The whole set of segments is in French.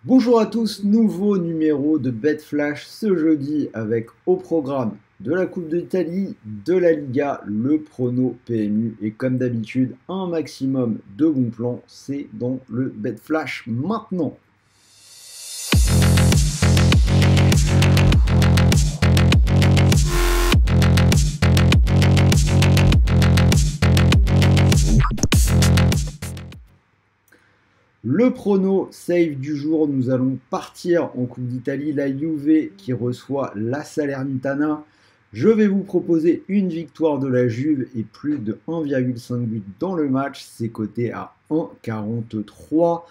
Bonjour à tous, nouveau numéro de BetFlash ce jeudi avec au programme de la Coupe d'Italie, de la Liga, le prono PMU et comme d'habitude un maximum de bons plans, c'est dans le BetFlash maintenant. Le prono save du jour, nous allons partir en Coupe d'Italie, la Juve qui reçoit la Salernitana. Je vais vous proposer une victoire de la Juve et plus de 1,5 but dans le match, c'est coté à 1,43.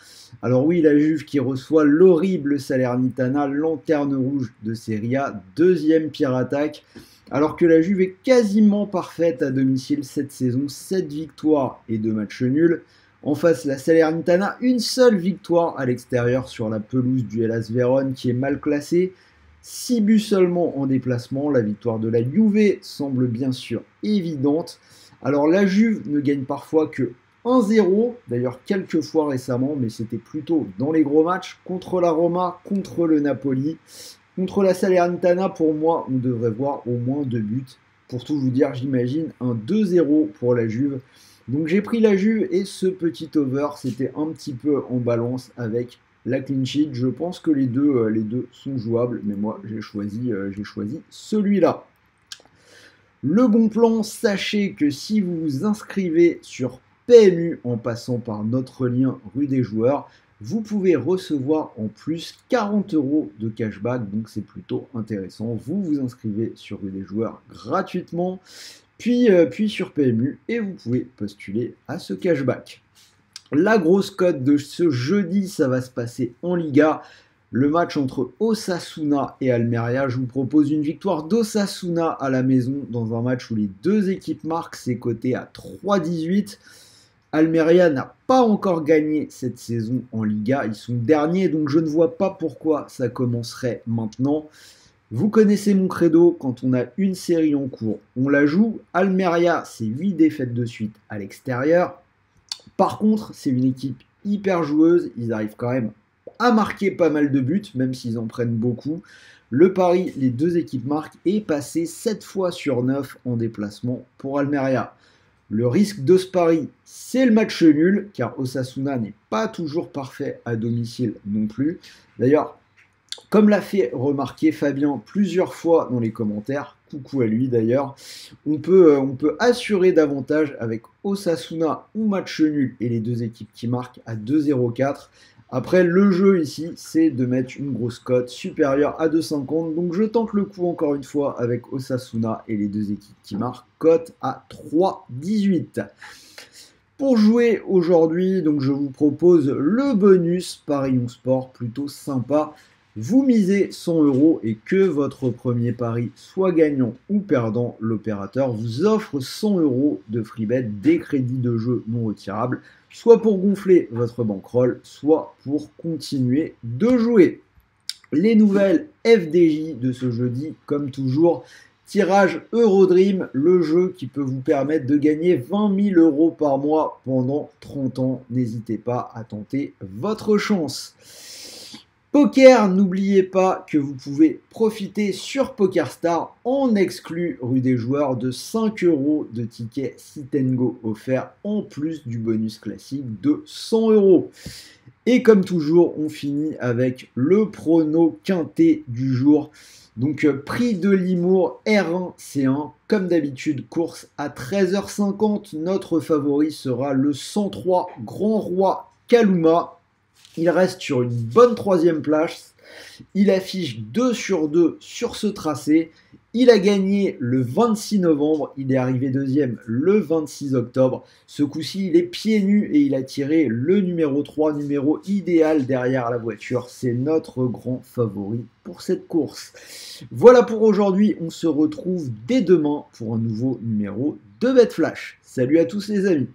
Alors oui, la Juve qui reçoit l'horrible Salernitana, lanterne rouge de Serie A, deuxième pire attaque. Alors que la Juve est quasiment parfaite à domicile cette saison, 7 victoires et 2 matchs nuls. En face, la Salernitana, une seule victoire à l'extérieur sur la pelouse du Hellas Vérone qui est mal classée. 6 buts seulement en déplacement. La victoire de la Juve semble bien sûr évidente. Alors la Juve ne gagne parfois que 1-0, d'ailleurs quelques fois récemment, mais c'était plutôt dans les gros matchs, contre la Roma, contre le Napoli. Contre la Salernitana, pour moi, on devrait voir au moins 2 buts. Pour tout vous dire, j'imagine un 2-0 pour la Juve. Donc j'ai pris la Juve et ce petit over, c'était un petit peu en balance avec la clean sheet. Je pense que les deux sont jouables, mais moi j'ai choisi celui-là. Le bon plan, sachez que si vous vous inscrivez sur PMU en passant par notre lien rue des joueurs, vous pouvez recevoir en plus 40 € de cashback, donc c'est plutôt intéressant. Vous vous inscrivez sur rue des joueurs gratuitement. Puis sur PMU et vous pouvez postuler à ce cashback. La grosse cote de ce jeudi, ça va se passer en Liga. Le match entre Osasuna et Almeria. Je vous propose une victoire d'Osasuna à la maison dans un match où les deux équipes marquent. C'est coté à 3,18. Almeria n'a pas encore gagné cette saison en Liga. Ils sont derniers, donc je ne vois pas pourquoi ça commencerait maintenant. Vous connaissez mon credo, quand on a une série en cours, on la joue. Almeria, c'est 8 défaites de suite à l'extérieur. Par contre, c'est une équipe hyper joueuse. Ils arrivent quand même à marquer pas mal de buts, même s'ils en prennent beaucoup. Le pari, les deux équipes marquent, est passé 7 fois sur 9 en déplacement pour Almeria. Le risque de ce pari, c'est le match nul, car Osasuna n'est pas toujours parfait à domicile non plus. D'ailleurs, comme l'a fait remarquer Fabien plusieurs fois dans les commentaires, coucou à lui d'ailleurs, on peut assurer davantage avec Osasuna ou match nul et les deux équipes qui marquent à 2,04. Après, le jeu ici, c'est de mettre une grosse cote supérieure à 2,50. Donc je tente le coup encore une fois avec Osasuna et les deux équipes qui marquent, cote à 3,18. Pour jouer aujourd'hui, donc je vous propose le bonus Parions Sport, plutôt sympa. Vous misez 100 € et que votre premier pari soit gagnant ou perdant, l'opérateur vous offre 100 € de free bet, des crédits de jeu non retirables, soit pour gonfler votre bankroll, soit pour continuer de jouer. Les nouvelles FDJ de ce jeudi, comme toujours, tirage Eurodream, le jeu qui peut vous permettre de gagner 20 000 € par mois pendant 30 ans. N'hésitez pas à tenter votre chance. Poker, n'oubliez pas que vous pouvez profiter sur PokerStar en exclu rue des joueurs de 5 € de tickets Sit and Go offerts en plus du bonus classique de 100 €. Et comme toujours, on finit avec le prono quintet du jour. Donc prix de Limours R1 C1, comme d'habitude course à 13h50. Notre favori sera le 103 Grand Roi Kaluma. Il reste sur une bonne troisième place. Il affiche 2 sur 2 sur ce tracé. Il a gagné le 26 novembre. Il est arrivé deuxième le 26 octobre. Ce coup-ci, il est pieds nus et il a tiré le numéro 3, numéro idéal derrière la voiture. C'est notre grand favori pour cette course. Voilà pour aujourd'hui. On se retrouve dès demain pour un nouveau numéro de BetFlash. Salut à tous les amis.